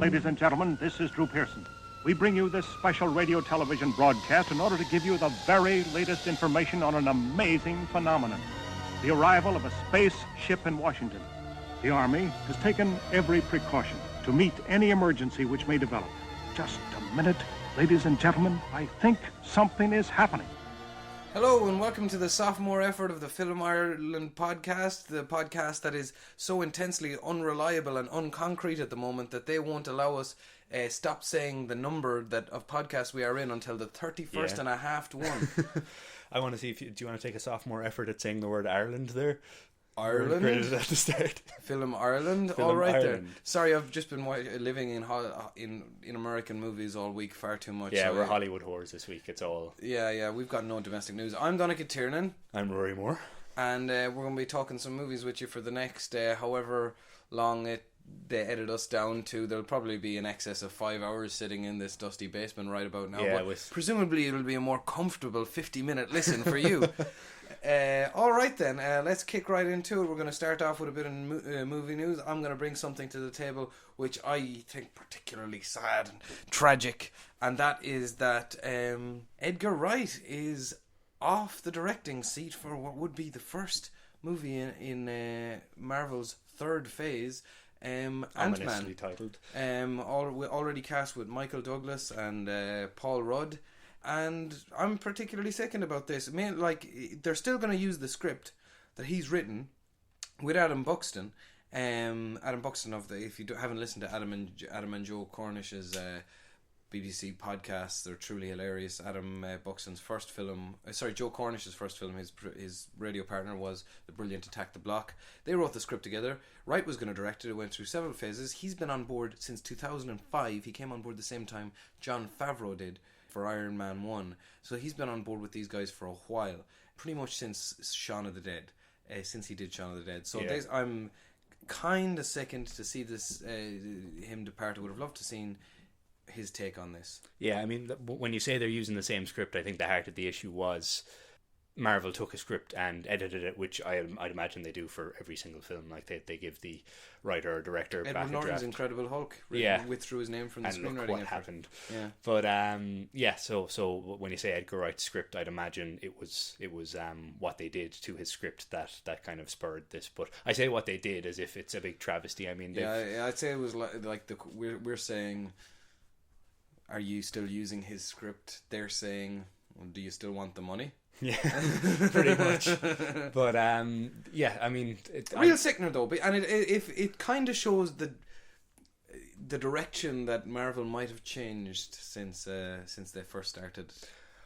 Ladies and gentlemen, this is Drew Pearson. We bring you this special radio television broadcast in order to give you the very latest information on an amazing phenomenon. The arrival of a spaceship in Washington. The Army has taken every precaution to meet any emergency which may develop. Just a minute, ladies and gentlemen, I think something is happening. Hello and welcome to the sophomore effort of the Film Ireland podcast, the podcast that is so intensely unreliable and unconcrete at the moment that they won't allow us stop saying the number of podcasts we are in until the 31st and a half to 1. I want to see do you want to take a sophomore effort at saying the word Ireland there? Ireland? Created at the start. Film Ireland? Film all right Ireland. there. Sorry, I've just been living in American movies all week far too much. Yeah, so we're Hollywood whores this week. It's all... Yeah, we've got no domestic news. I'm Donnchadh Tiernan. I'm Ruairí Moore. And we're going to be talking some movies with you for the next however long they edit us down to. There'll probably be in excess of 5 hours sitting in this dusty basement right about now. Yeah, but presumably it'll be a more comfortable 50-minute listen for you. Alright then, let's kick right into it. We're going to start off with a bit of movie news. I'm going to bring something to the table which I think particularly sad and tragic, and that is that Edgar Wright is off the directing seat for what would be the first movie in Marvel's third phase, Ant-Man, titled. Already cast with Michael Douglas and Paul Rudd. And I'm particularly sickened about this. I mean, they're still going to use the script that he's written with Adam Buxton. Adam Buxton if you haven't listened to Adam and Joe Cornish's BBC podcasts, they're truly hilarious. Adam Buxton's first film, Joe Cornish's first film, his radio partner was the brilliant Attack the Block. They wrote the script together. Wright was going to direct it. It went through several phases. He's been on board since 2005. He came on board the same time Jon Favreau did for Iron Man 1. So he's been on board with these guys for a while. Pretty much since Shaun of the Dead. Since he did Shaun of the Dead. So I'm kind of sickened to see this him depart. I would have loved to seen his take on this. Yeah, I mean, when you say they're using the same script, I think the heart of the issue was Marvel took a script and edited it, which I'd imagine they do for every single film. Like they give the writer or director Edward back a Norton's draft. Incredible Hulk withdrew his name from the and screenwriting look what effort. happened. Yeah, but so when you say Edgar Wright's script, I'd imagine it was what they did to his script that kind of spurred this. But I say what they did as if it's a big travesty. I mean, I'd say it was we're saying, are you still using his script? They're saying, well, do you still want the money? Yeah, pretty much. But I mean, real sickener though, and it kind of shows the direction that Marvel might have changed since they first started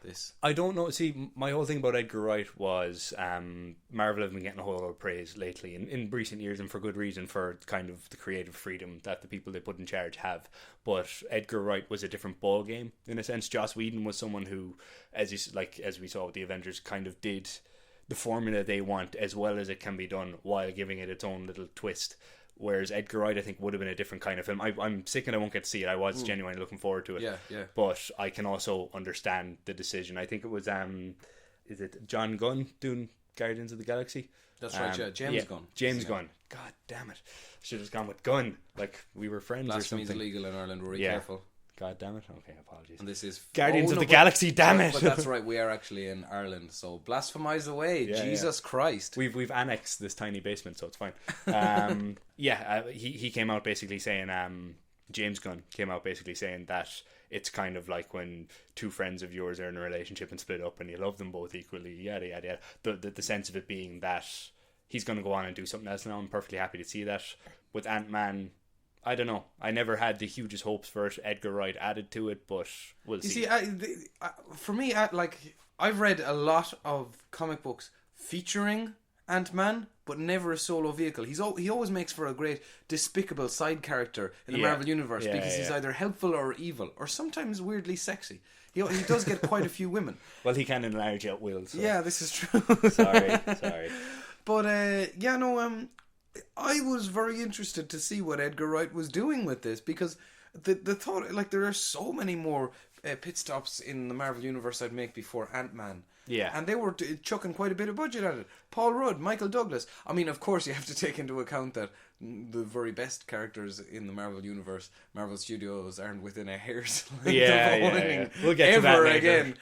this. I don't know. See, my whole thing about Edgar Wright was Marvel have been getting a whole lot of praise lately in recent years, and for good reason, for kind of the creative freedom that the people they put in charge have. But Edgar Wright was a different ball game in a sense. Joss Whedon was someone who, as we saw with the Avengers, kind of did the formula they want as well as it can be done while giving it its own little twist. Whereas Edgar Wright, I think, would have been a different kind of film. I'm sick and I won't get to see it. I was genuinely looking forward to it. Yeah. But I can also understand the decision. I think it was, is it John Gunn doing Guardians of the Galaxy? That's right, yeah. James Gunn. James Gunn. God damn it. Should have gone with Gunn. Like we were friends or something. Blasphemy's illegal in Ireland. We're careful. God damn it. Okay, apologies. And this is Guardians of the Galaxy, damn it. But that's right, we are actually in Ireland, so blasphemize away. Jesus Christ. We've annexed this tiny basement, so it's fine. He came out basically saying, James Gunn came out basically saying that it's kind of like when two friends of yours are in a relationship and split up and you love them both equally, yada yada yada. The sense of it being that he's going to go on and do something else now. I'm perfectly happy to see that. With Ant-Man, I don't know. I never had the hugest hopes for it. Edgar Wright added to it, but we'll see. You see, for me, I've read a lot of comic books featuring Ant-Man, but never a solo vehicle. He always makes for a great despicable side character in the Marvel Universe because he's either helpful or evil, or sometimes weirdly sexy. He does get quite a few women. Well, he can enlarge at will. So. Yeah, this is true. Sorry. But I was very interested to see what Edgar Wright was doing with this, because the thought, there are so many more pit stops in the Marvel Universe I'd make before Ant-Man. Yeah. And they were chucking quite a bit of budget at it. Paul Rudd, Michael Douglas. I mean, of course, you have to take into account that the very best characters in the Marvel universe, Marvel Studios, aren't within a hair's length of owning We'll get to that ever later. again.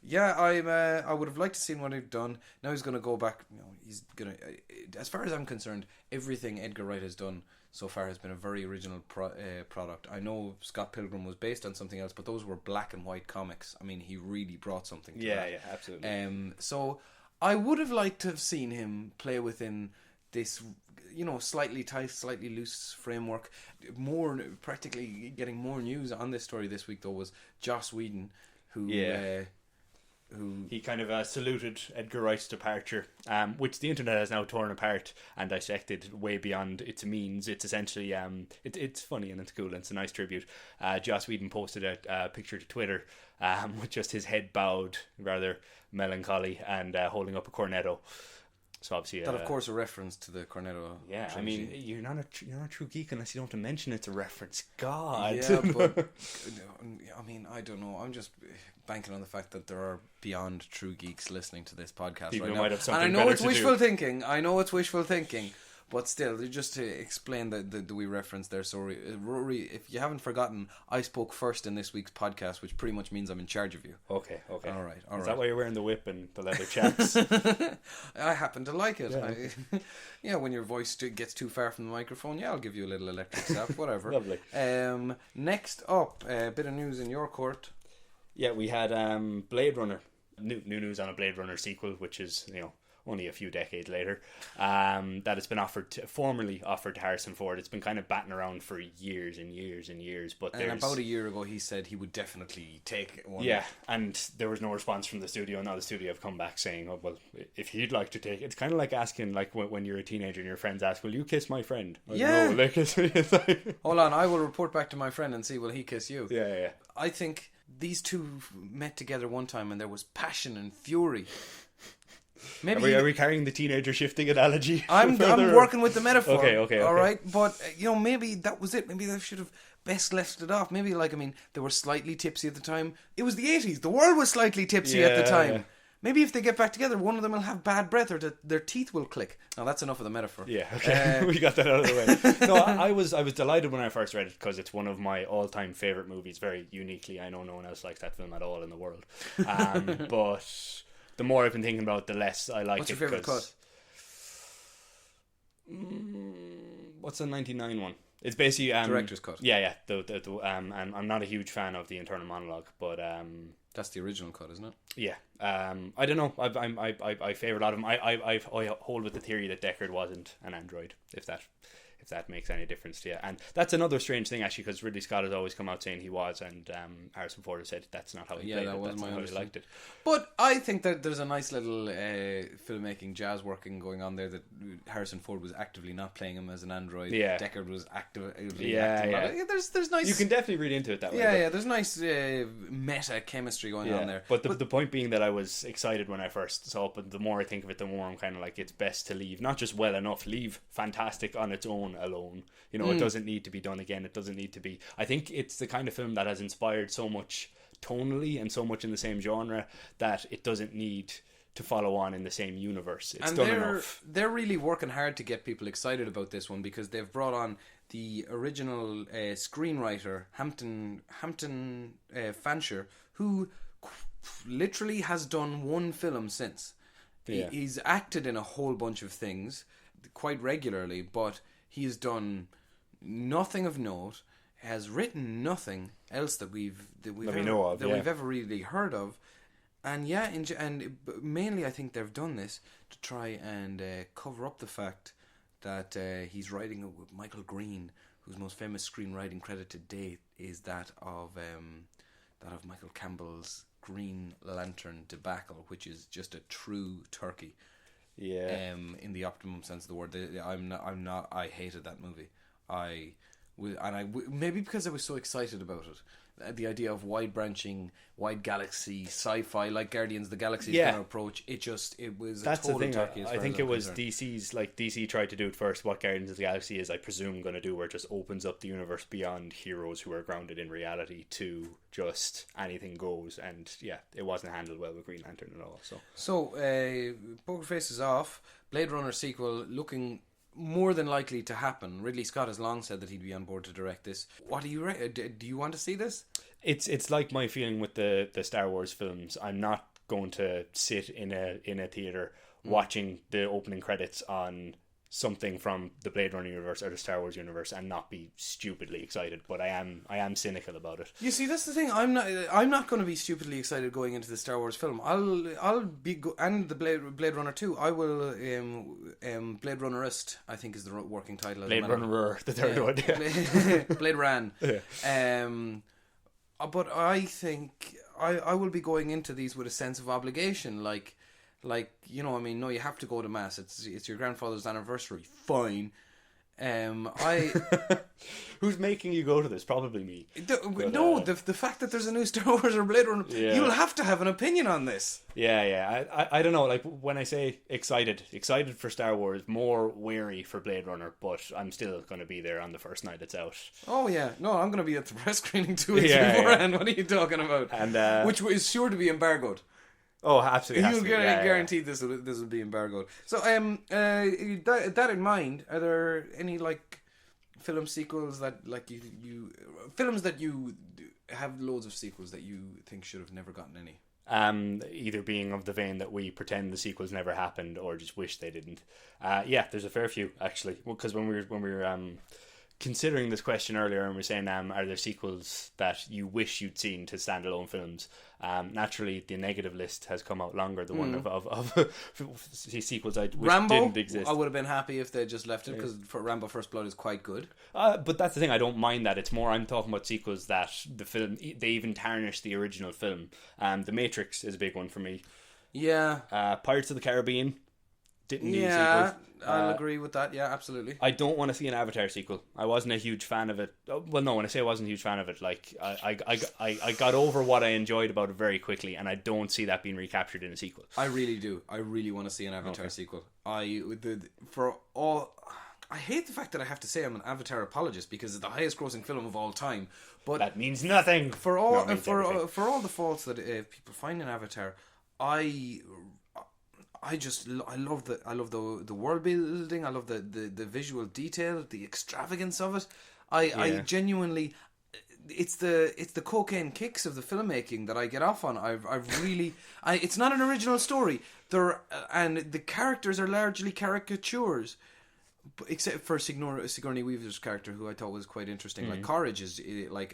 Yeah, I would have liked to see what he'd done. Now he's going to go back. He's going to, as far as I'm concerned, everything Edgar Wright has done so far has been a very original product. I know Scott Pilgrim was based on something else, but those were black and white comics. I mean, he really brought something to that. Yeah, absolutely. So I would have liked to have seen him play within this, slightly tight, slightly loose framework. More practically getting more news on this story this week though was Joss Whedon, who he kind of saluted Edgar Wright's departure, which the internet has now torn apart and dissected way beyond its means. It's essentially it's funny and it's cool and it's a nice tribute. Joss Whedon posted a picture to Twitter with just his head bowed, rather melancholy, and holding up a cornetto. So obviously that, of course, a reference to the Cornetto. Yeah, trilogy. I mean, you're not a true geek unless you don't have to mention it's a reference. God. Yeah, but I mean, I don't know. I'm just banking on the fact that there are beyond true geeks listening to this podcast People right now. might have something and I know better it's to wishful do. thinking. I know it's wishful thinking. But still, just to explain the wee reference there, so Rory, if you haven't forgotten, I spoke first in this week's podcast, which pretty much means I'm in charge of you. Okay. All right. Is that why you're wearing the whip and the leather chaps? I happen to like it. Yeah. When your voice gets too far from the microphone, I'll give you a little electric zap, whatever. Lovely. Next up, a bit of news in your court. Yeah, we had Blade Runner. New news on a Blade Runner sequel, which is, only a few decades later, that it's been formally offered to Harrison Ford. It's been kind of batting around for years and years and years. But about a year ago, he said he would definitely take one. Yeah, and there was no response from the studio. Now the studio have come back saying, "Oh well, if he'd like to take it." It's kind of like asking, like when you're a teenager and your friends ask, "Will you kiss my friend?" Yeah. No, Hold on, I will report back to my friend and see will he kiss you. Yeah. I think these two met together one time and there was passion and fury. Maybe are we carrying the teenager shifting analogy? I'm working with the metaphor. Okay. All right, but maybe that was it. Maybe they should have best left it off. Maybe they were slightly tipsy at the time. It was the 80s. The world was slightly tipsy at the time. Yeah. Maybe if they get back together, one of them will have bad breath or their teeth will click. Now that's enough of the metaphor. Yeah, okay. We got that out of the way. No, I was delighted when I first read it because it's one of my all-time favourite movies. Very uniquely, I know no one else likes that film at all in the world. But the more I've been thinking about it, the less I like it. What's your favourite cut? What's the 99 one? It's basically director's cut. Yeah. And I'm not a huge fan of the internal monologue, but that's the original cut, isn't it? Yeah. I don't know. I favour a lot of them. I hold with the theory that Deckard wasn't an android, if that makes any difference to you. And that's another strange thing, actually, because Ridley Scott has always come out saying he was, and Harrison Ford has said that's not how he played it. That's not how he liked it. But I think that there's a nice little filmmaking jazz working going on there, that Harrison Ford was actively not playing him as an android. Yeah. Deckard was actively There's nice... You can definitely read into it that way. Yeah, there's nice meta chemistry going on there. But the point being that I was excited when I first saw it, but the more I think of it, the more I'm kind of like, it's best to leave, not just well enough, leave fantastic on its own alone. It doesn't need to be done again. It doesn't need to be... I think it's the kind of film that has inspired so much tonally and so much in the same genre that it doesn't need to follow on in the same universe. It's done enough. They're really working hard to get people excited about this one, because they've brought on the original screenwriter Hampton Fancher, who literally has done one film since. Yeah. He's acted in a whole bunch of things quite regularly, but he's done nothing of note, has written nothing else that we've ever really heard of. And and mainly I think they've done this to try and cover up the fact that he's writing with Michael Green, whose most famous screenwriting credit to date is that of Michael Campbell's Green Lantern debacle, which is just a true turkey. Yeah. In the optimum sense of the word. I hated that movie. I Maybe because I was so excited about it. The idea of wide-branching, wide galaxy sci-fi, like Guardians of the Galaxy kind of approach, it was that's a total the thing. turkey. I think it was DC's, like DC tried to do it first. What Guardians of the Galaxy is, I presume, going to do, where it just opens up the universe beyond heroes who are grounded in reality to just anything goes. And yeah, it wasn't handled well with Green Lantern at all. So Poker Face is off. Blade Runner sequel looking more than likely to happen. Ridley Scott has long said that he'd be on board to direct this. What do you do you want to see this? It's like my feeling with the Star Wars films. I'm not going to sit in a theater watching the opening credits on something from the Blade Runner universe or the Star Wars universe and not be stupidly excited. But I am cynical about it. You see, that's the thing. I'm not going to be stupidly excited going into the Star Wars film. I'll be and the Blade Runner 2. I will Blade Runnerist, I think, is the working title. Blade Runner, the third one. Yeah. Blade Ran. Yeah. But I think I will be going into these with a sense of obligation, like, I mean, no, you have to go to mass. It's your grandfather's anniversary. Fine. Who's making you go to this? Probably me. The fact that there's a new Star Wars or Blade Runner, you'll have to have an opinion on this. Yeah. I don't know. Like, when I say excited for Star Wars, more wary for Blade Runner, but I'm still going to be there on the first night it's out. Oh yeah, no, I'm going to be at the press screening 2 weeks beforehand. What are you talking about? And which is sure to be embargoed. Oh, absolutely. You'll guarantee this will be embargoed. So, that in mind, are there any film sequels that you films that you have loads of sequels that you think should have never gotten any? Either being of the vein that we pretend the sequels never happened or just wish they didn't. There's a fair few actually. Because when we were considering this question earlier and we're saying are there sequels that you wish you'd seen to standalone films, naturally the negative list has come out longer, the one of sequels I wish Rambo, didn't exist. I would have been happy if they just left it, because Rambo First Blood is quite good, but that's the thing, I don't mind that. It's more I'm talking about sequels that the film, they even tarnish the original film. The Matrix is a big one for me. Pirates of the Caribbean didn't need a sequel. I'll agree with that. Yeah, absolutely. I don't want to see an Avatar sequel. I wasn't a huge fan of it. Well, no, when I say I wasn't a huge fan of it, like I got over what I enjoyed about it very quickly, and I don't see that being recaptured in a sequel. I really do. I really want to see an Avatar sequel. I hate the fact that I have to say I'm an Avatar apologist because it's the highest grossing film of all time. But that means nothing. For all the faults that people find in Avatar, I love the world building. I love the visual detail, the extravagance of it. I genuinely, it's the cocaine kicks of the filmmaking that I get off on. It's not an original story. And the characters are largely caricatures, except for Sigourney Weaver's character, who I thought was quite interesting. Like Courage is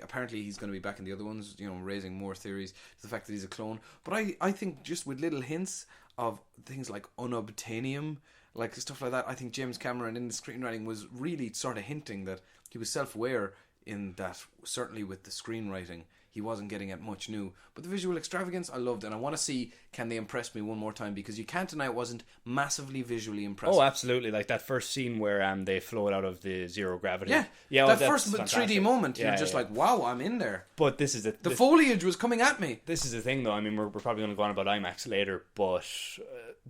apparently he's going to be back in the other ones, raising more theories to the fact that he's a clone. But I think just with little hints of things like unobtainium, like stuff like that, I think James Cameron in the screenwriting was really sort of hinting that he was self-aware in that, certainly with the screenwriting, he wasn't getting at much new. But the visual extravagance, I loved, and I want to see, can they impress me one more time, because you can't deny it wasn't massively visually impressive. Oh, absolutely. Like that first scene where they float out of the zero gravity. That first 3D moment, you're just like, wow, I'm in there. But this is the foliage was coming at me. This is the thing, though. I mean, we're probably going to go on about IMAX later, but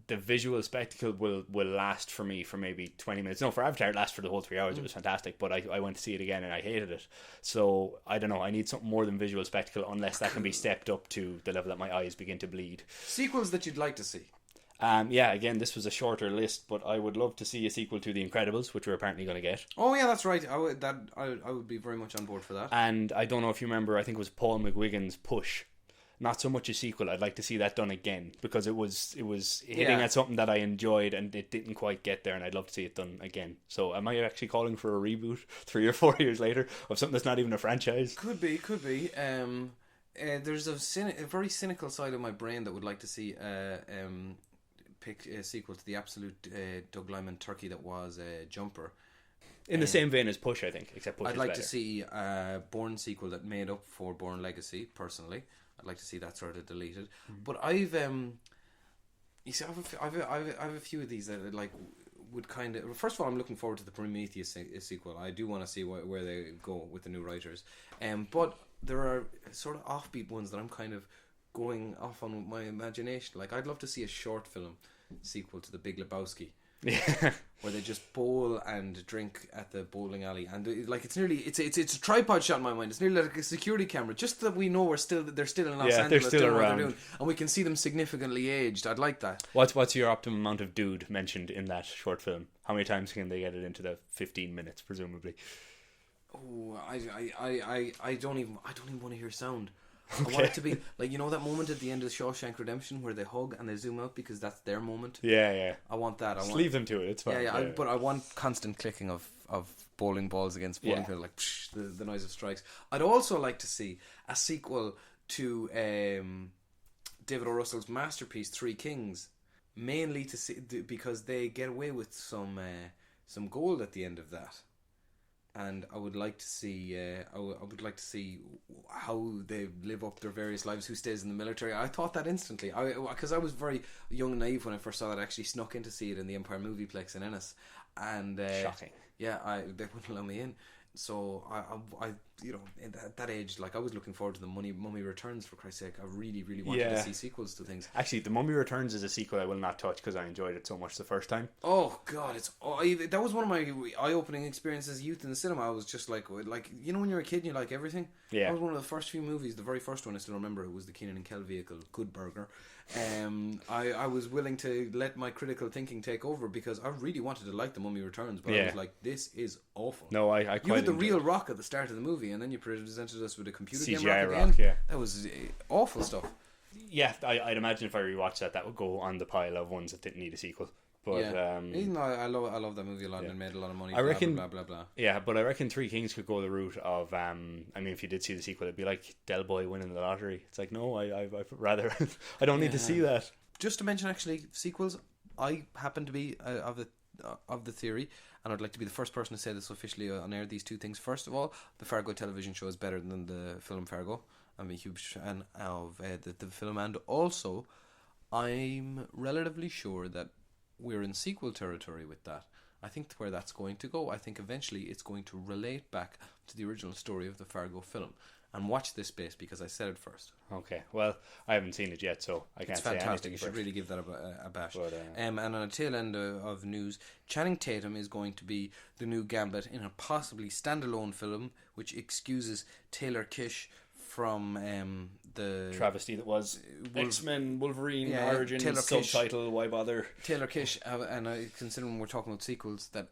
the visual spectacle will last for me for maybe 20 minutes. No, for Avatar, it lasts for the whole 3 hours. It was fantastic, but I went to see it again and I hated it. So, I don't know. I need something more than visual spectacle, unless that can be stepped up to the level that my eyes begin to bleed. Sequels that you'd like to see? Again, this was a shorter list, but I would love to see a sequel to The Incredibles, which we're apparently going to get. Oh yeah, that's right. I would be very much on board for that. And I don't know if you remember, I think it was Paul McGuigan's Push. Not so much a sequel. I'd like to see that done again, because it was hitting at something that I enjoyed and it didn't quite get there, and I'd love to see it done again. So am I actually calling for a reboot 3 or 4 years later of something that's not even a franchise? Could be. There's a very cynical side of my brain that would like to see pick a sequel to the absolute Doug Liman turkey that was Jumper. In the same vein as Push, I think, except Push I'd is like better. to see a Bourne sequel that made up for Bourne Legacy, personally. I'd like to see that sort of deleted. But I've a few of these that are like, would kind of... First of all, I'm looking forward to the Prometheus sequel. I do want to see where they go with the new writers. But there are sort of offbeat ones that I'm kind of going off on with my imagination. Like, I'd love to see a short film sequel to The Big Lebowski. Yeah. Where they just bowl and drink at the bowling alley, and like it's a tripod shot in my mind. It's nearly like a security camera, just that we know they're still in Los Angeles, they're still doing what around, they're doing, and we can see them significantly aged. I'd like that. What's your optimum amount of dude mentioned in that short film? How many times can they get it into the 15 minutes, presumably? Oh, I don't even want to hear sound. Okay. I want it to be like, you know, that moment at the end of Shawshank Redemption where they hug and they zoom out because that's their moment. Yeah. I want that. Leave them to it. It's fine. Yeah. But I want constant clicking of bowling balls against bowling pin, like psh, the noise of strikes. I'd also like to see a sequel to David O. Russell's masterpiece Three Kings, mainly to see because they get away with some gold at the end of that. And I would like to see. I would like to see how they live up their various lives. Who stays in the military? I thought that instantly. Because I was very young and naive when I first saw that. I actually snuck in to see it in the Empire Movieplex in Ennis, and shocking. Yeah, they wouldn't allow me in. So I you know, at that age, like I was looking forward to the Mummy Returns, for Christ's sake. I really wanted to see sequels to things. Actually, The Mummy Returns is a sequel I will not touch because I enjoyed it so much the first time. Oh God, that was one of my eye-opening experiences as youth in the cinema. I was just like you know when you're a kid and you like everything. Yeah. That was one of the first few movies. The very first one I still remember. It was the Keenan and Kel vehicle, Good Burger. I was willing to let my critical thinking take over because I really wanted to like The Mummy Returns, but I was like, this is awful. No, I quite you had the enjoyed real it. Rock at the start of the movie, and then you presented us with a computer CGI game Rock Rock, again. yeah. That was awful stuff. Yeah, I'd imagine if I rewatched that would go on the pile of ones that didn't need a sequel. But even though I love that movie a lot and it made a lot of money. I reckon, blah blah blah. Yeah, but I reckon Three Kings could go the route of I mean, if you did see the sequel, it'd be like Del Boy winning the lottery. It's like, no, I'd rather I don't need to see that. Just to mention, actually, sequels. I happen to be of the theory, and I'd like to be the first person to say this officially on air. These two things. First of all, the Fargo television show is better than the film Fargo. I'm a huge fan of the film, and also I'm relatively sure that we're in sequel territory with that. I think where that's going to go, I think eventually it's going to relate back to the original story of the Fargo film. And watch this space because I said it first. Okay, well, I haven't seen it yet, so I can't say anything. It's fantastic. You first. should really give that a bash. But, and on a tail end of news, Channing Tatum is going to be the new Gambit in a possibly standalone film, which excuses Taylor Kish from the travesty that was X-Men Wolverine origin Taylor subtitle. Kish, why bother? Taylor Kish, and considering we're talking about sequels that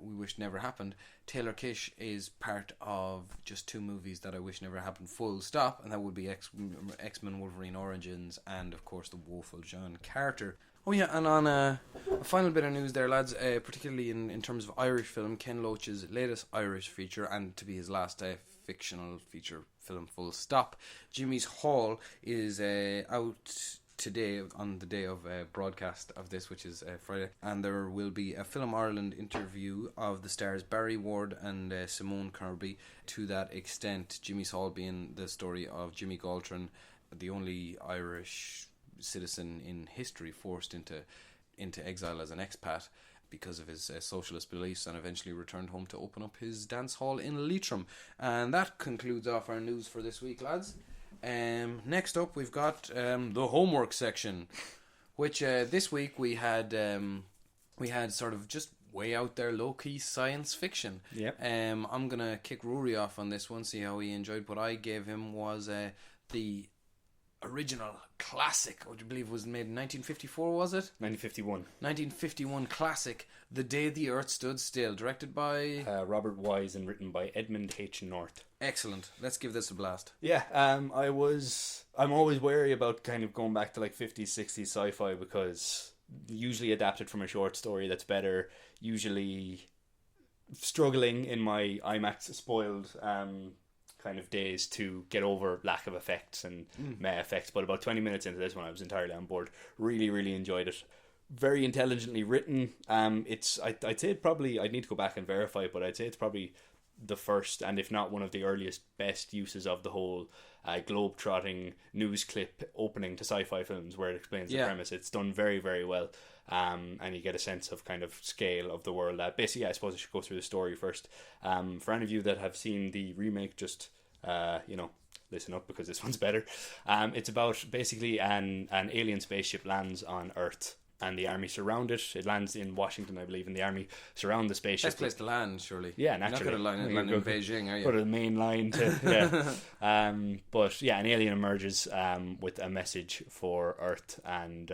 we wish never happened, Taylor Kish is part of just two movies that I wish never happened, full stop, and that would be X-Men Wolverine Origins and of course the woeful John Carter. Oh yeah, and on a final bit of news there, lads, particularly in terms of Irish film, Ken Loach's latest Irish feature, and to be his last fictional feature film, full stop, Jimmy's Hall, is out today on the day of broadcast of this, which is Friday, and there will be a Film Ireland interview of the stars Barry Ward and Simone Kirby. To that extent, Jimmy's Hall being the story of Jimmy Galtran, the only Irish citizen in history forced into exile as an expat because of his socialist beliefs, and eventually returned home to open up his dance hall in Leitrim. And that concludes off our news for this week, lads. Next up, we've got the homework section, which this week we had sort of just way out there low key science fiction. Yep. I'm gonna kick Rory off on this one, see how he enjoyed. What I gave him was the original classic, which I believe was made in 1954, was it? 1951. 1951 classic, The Day the Earth Stood Still, directed by Robert Wise and written by Edmund H. North. Excellent. Let's give this a blast. Yeah, I'm always wary about kind of going back to like 50s, 60s sci-fi because usually adapted from a short story that's better, usually struggling in my IMAX spoiled kind of days to get over lack of effects and meh effects, but about 20 minutes into this one I was entirely on board. Really enjoyed it. Very intelligently written. I'd say it probably, I'd need to go back and verify it, but I'd say it's probably the first, and if not one of the earliest, best uses of the whole globe-trotting news clip opening to sci-fi films, where it explains the premise. It's done very, very well, and you get a sense of kind of scale of the world. Basically, I suppose I should go through the story first. For any of you that have seen the remake, just listen up, because this one's better. It's about basically an alien spaceship lands on Earth, and the army surround it. It lands in Washington, I believe, and the army surround the spaceship. Best place to land, surely. Yeah, naturally. You're not going to land in Beijing, are you? Go to the main line to but yeah, an alien emerges with a message for Earth, and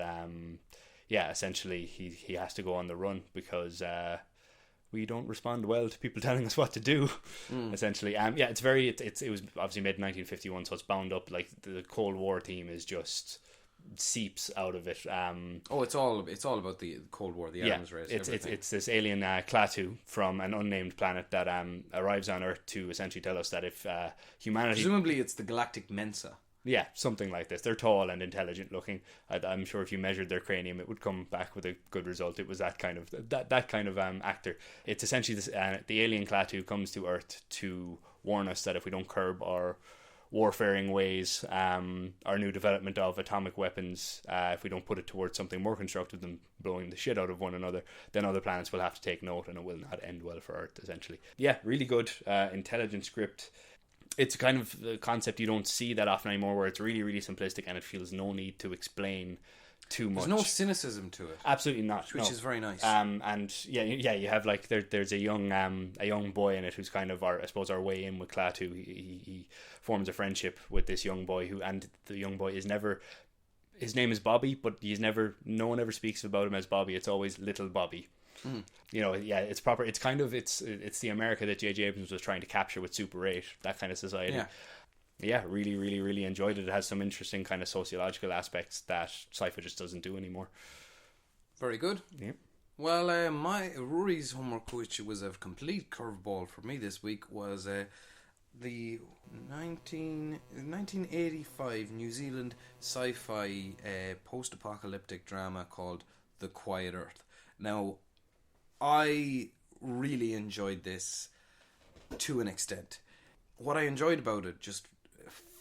essentially he has to go on the run because we don't respond well to people telling us what to do. Essentially, it was obviously made in 1951, so it's bound up. Like the Cold War theme is just seeps out of it. It's all about the Cold War, the arms race. It's this alien Klaatu from an unnamed planet that arrives on Earth to essentially tell us that if humanity, presumably it's the Galactic Mensa. Yeah, something like this. They're tall and intelligent looking. I'm sure if you measured their cranium, it would come back with a good result. It was that kind of actor. It's essentially this, the alien Klaatu comes to Earth to warn us that if we don't curb our warfaring ways, our new development of atomic weapons, if we don't put it towards something more constructive than blowing the shit out of one another, then other planets will have to take note, and it will not end well for Earth, essentially. Yeah, really good, intelligent script. It's a kind of a concept you don't see that often anymore, where it's really, really simplistic and it feels no need to explain too much. There's no cynicism to it. Absolutely not. Which is very nice. And you have like there's a young boy in it who's kind of our way in with Klaatu. He forms a friendship with this young boy and the young boy is never. His name is Bobby, but no one ever speaks about him as Bobby. It's always Little Bobby. Mm. It's proper. It's kind of it's the America that J.J. Abrams was trying to capture with Super 8, that kind of society. Yeah, really, really, really enjoyed it. It has some interesting kind of sociological aspects that sci-fi just doesn't do anymore. Very good. Yeah. Well, my Rory's homework, which was a complete curveball for me this week, was the 1985 New Zealand sci-fi post-apocalyptic drama called The Quiet Earth. Now, I really enjoyed this to an extent. What I enjoyed about it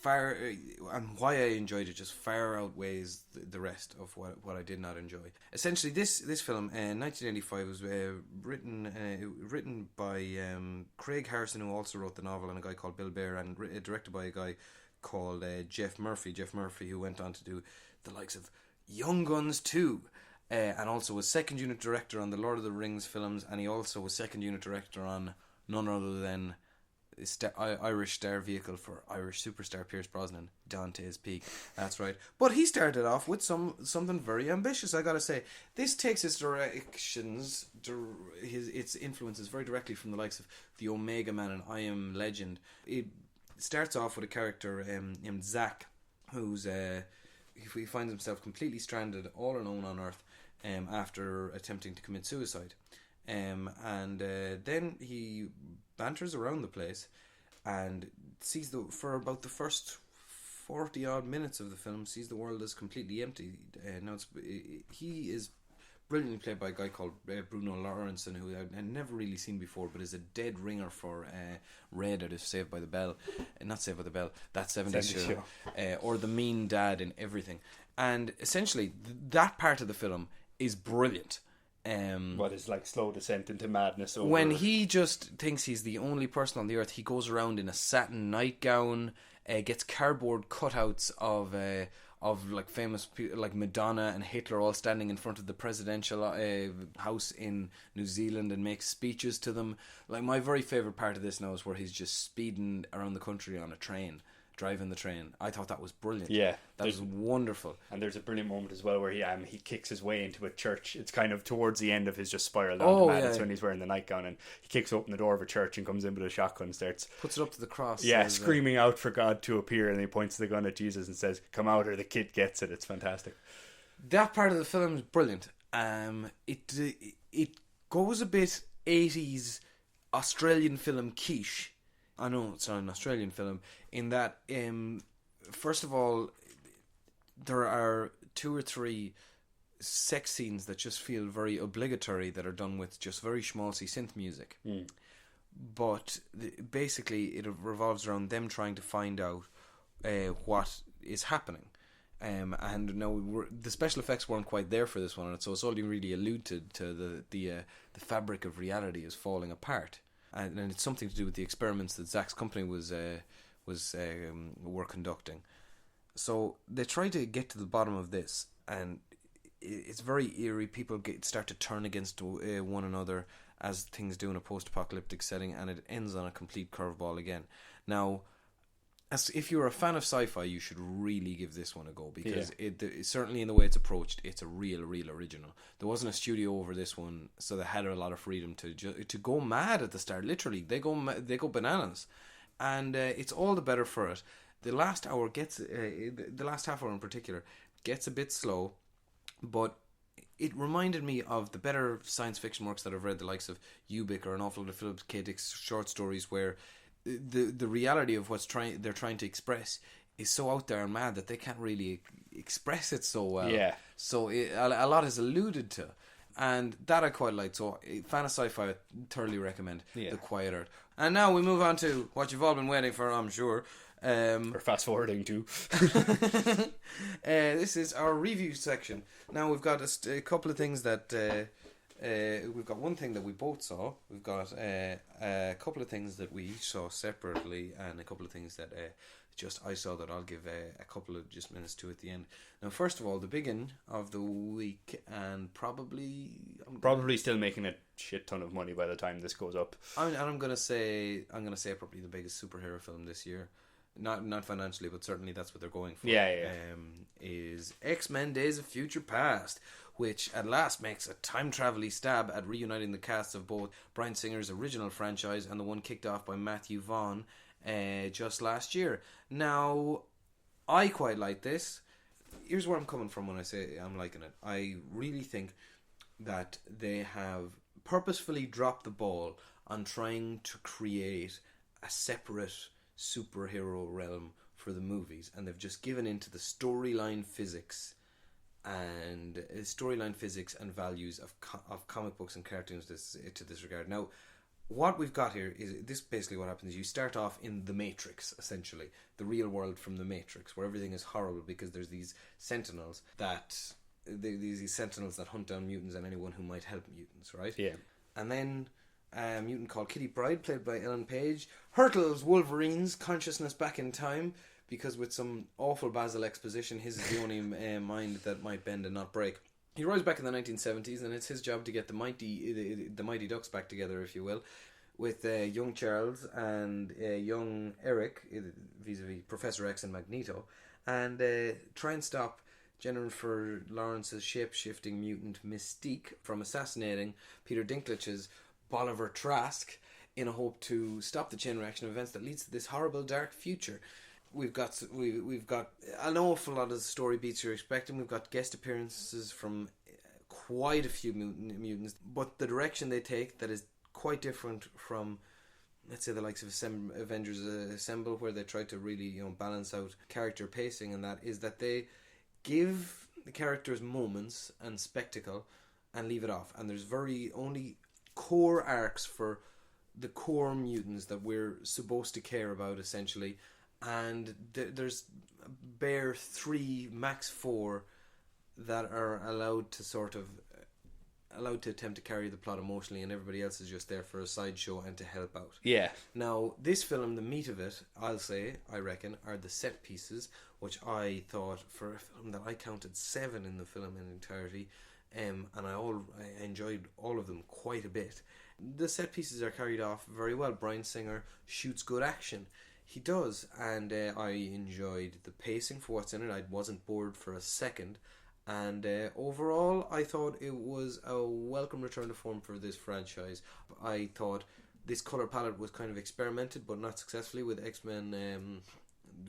and why I enjoyed it just far outweighs the rest of what I did not enjoy. Essentially, this film, 1985, was written by Craig Harrison, who also wrote the novel, and a guy called Bill Baer, and directed by a guy called Jeff Murphy, who went on to do the likes of Young Guns 2, and also was second unit director on the Lord of the Rings films, and he also was second unit director on none other than Irish star vehicle for Irish superstar Pierce Brosnan, Dante's Peak. That's right. But he started off with something very ambitious, I gotta say. This takes its directions, its influences very directly from the likes of the Omega Man and I Am Legend. It starts off with a character named Zack, who's he finds himself completely stranded all alone on Earth after attempting to commit suicide. And then he banters around the place and sees for about the first 40 odd minutes of the film, sees the world as completely empty. He is brilliantly played by a guy called Bruno Lawrenson, who I've never really seen before, but is a dead ringer for Red out of Saved by the Bell. Not Saved by the Bell, that 70s show. Or the mean dad in everything. And essentially, that part of the film is brilliant. What is like slow descent into madness over... When he just thinks he's the only person on the earth, he goes around in a satin nightgown, gets cardboard cutouts of like famous people like Madonna and Hitler all standing in front of the presidential house in New Zealand and makes speeches to them. Like, my very favourite part of this now is where he's just speeding around the country on a train, driving the train. I thought that was brilliant. Yeah, that was wonderful. And there's a brilliant moment as well where he kicks his way into a church. It's kind of towards the end of his just spiral down to madness when he's wearing the nightgown, and he kicks open the door of a church and comes in with a shotgun and starts puts it up to the cross. Yeah, screaming out for God to appear, and he points the gun at Jesus and says, "Come out," or the kid gets it. It's fantastic. That part of the film is brilliant. It goes a bit 80s Australian film quiche. I know it's not an Australian film, in that, first of all, there are 2 or 3 sex scenes that just feel very obligatory, that are done with just very schmaltzy synth music. but basically it revolves around them trying to find out what is happening. And no, the special effects weren't quite there for this one, so it's only really alluded to the fabric of reality is falling apart, and it's something to do with the experiments that Zach's company were conducting. So they try to get to the bottom of this, and it's very eerie. People start to turn against one another as things do in a post-apocalyptic setting, and it ends on a complete curveball again. Now, if you're a fan of sci-fi, you should really give this one a go, because certainly in the way it's approached, it's a real original. There wasn't a studio over this one, so they had a lot of freedom to go mad at the start. Literally, they go bananas, and it's all the better for it. The last hour the last half hour in particular, gets a bit slow, but it reminded me of the better science fiction works that I've read, the likes of Ubik or an awful lot of Philip K. Dick's short stories, where the reality of they're trying to express is so out there and mad that they can't really express it so well. Yeah. So a lot is alluded to, and that I quite like. So, fan of sci-fi, I thoroughly recommend The Quiet Earth. And now we move on to what you've all been waiting for, I'm sure. Or fast forwarding to. This is our review section. Now we've got a couple of things that we've got one thing that we both saw. We've got a couple of things that we each saw separately, and a couple of things that just I saw that I'll give a couple of just minutes to at the end. Now, first of all, the biggin of the week, and probably still making a shit ton of money by the time this goes up. I'm gonna say probably the biggest superhero film this year. Not financially, but certainly that's what they're going for. Yeah. Is X-Men: Days of Future Past, which at last makes a time-travel-y stab at reuniting the casts of both Bryan Singer's original franchise and the one kicked off by Matthew Vaughn just last year. Now, I quite like this. Here's where I'm coming from when I say I'm liking it. I really think that they have purposefully dropped the ball on trying to create a separate superhero realm for the movies, and they've just given into the storyline physics and values of comic books and cartoons to this regard. Now, what we've got here is this. Basically what happens is you start off in the Matrix, essentially the real world from the Matrix, where everything is horrible because there's these sentinels that hunt down mutants and anyone who might help mutants, right? Yeah. And then a mutant called Kitty Pryde, played by Ellen Page, hurtles Wolverine's consciousness back in time, because with some awful Basil exposition, his is the only mind that might bend and not break. He arrives back in the 1970s, and it's his job to get the Mighty Ducks back together, if you will, with young Charles and young Eric, vis-a-vis Professor X and Magneto, and try and stop Jennifer Lawrence's shape-shifting mutant Mystique from assassinating Peter Dinklage's Bolivar Trask in a hope to stop the chain reaction of events that leads to this horrible dark future. We've got an awful lot of the story beats you're expecting. We've got guest appearances from quite a few mutants, but the direction they take that is quite different from, let's say, the likes of Avengers Assemble, where they try to really balance out character pacing, and that is that they give the characters moments and spectacle and leave it off, and there's very only core arcs for the core mutants that we're supposed to care about, essentially, and there's bare 3, max 4 that are allowed to attempt to carry the plot emotionally, and everybody else is just there for a sideshow and to help out. Yeah. Now, this film, the meat of it, I reckon, are the set pieces, which I thought, for a film that I counted 7 in the film in entirety, and I enjoyed all of them quite a bit. The set pieces are carried off very well. Bryan Singer shoots good action. He does, and I enjoyed the pacing for what's in it. I wasn't bored for a second, and overall I thought it was a welcome return to form for this franchise. I thought this colour palette was kind of experimented, but not successfully, with X-Men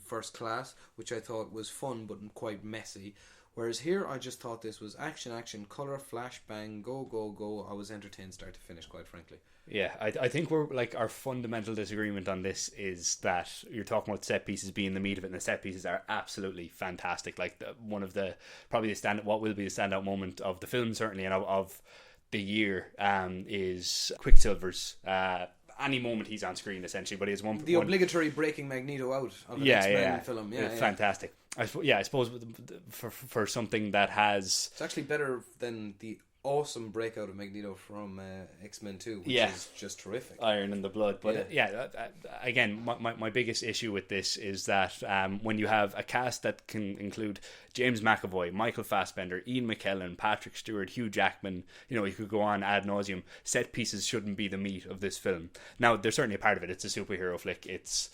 First Class, which I thought was fun but quite messy. Whereas here, I just thought this was action, colour, flash, bang, go. I was entertained start to finish, quite frankly. Yeah, I think we're our fundamental disagreement on this is that you're talking about set pieces being the meat of it, and the set pieces are absolutely fantastic. One of the what will be the standout moment of the film, certainly, and of the year, is Quicksilver's any moment he's on screen essentially. But he's one obligatory breaking Magneto out of an X-Men film. Fantastic. I suppose for something that has, it's actually better than the awesome breakout of Magneto from X-Men 2, which is just terrific. Iron in the Blood. But again, my biggest issue with this is that when you have a cast that can include James McAvoy, Michael Fassbender, Ian McKellen, Patrick Stewart, Hugh Jackman, you could go on ad nauseum. Set pieces shouldn't be the meat of this film. Now, there's certainly a part of it. It's a superhero flick. It's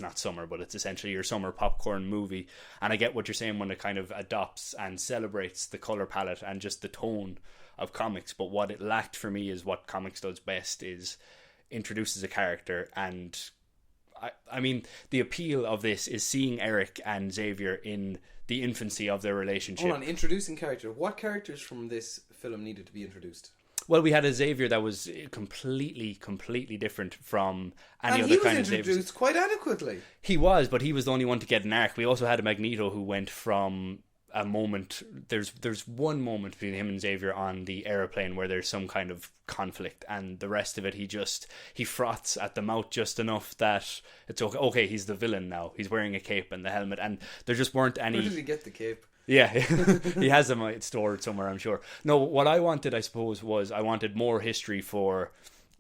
not summer, but it's essentially your summer popcorn movie. And I get what you're saying when it kind of adopts and celebrates the colour palette and just the tone of comics, but what it lacked for me is what comics does best, is introduces a character. And I mean, the appeal of this is seeing Eric and Xavier in the infancy of their relationship. Hold on, introducing character. What characters from this film needed to be introduced? Well, we had a Xavier that was completely different from any other kind of Xavier. And he was introduced quite adequately. He was, but he was the only one to get an arc. We also had a Magneto who went from a moment, there's one moment between him and Xavier on the aeroplane where there's some kind of conflict, and the rest of it he froths at the mouth just enough that it's okay, he's the villain now, he's wearing a cape and the helmet, and there just weren't any. Where did he get the cape? Yeah, he has them stored somewhere, I'm sure. No, what I wanted, I suppose, was I wanted more history for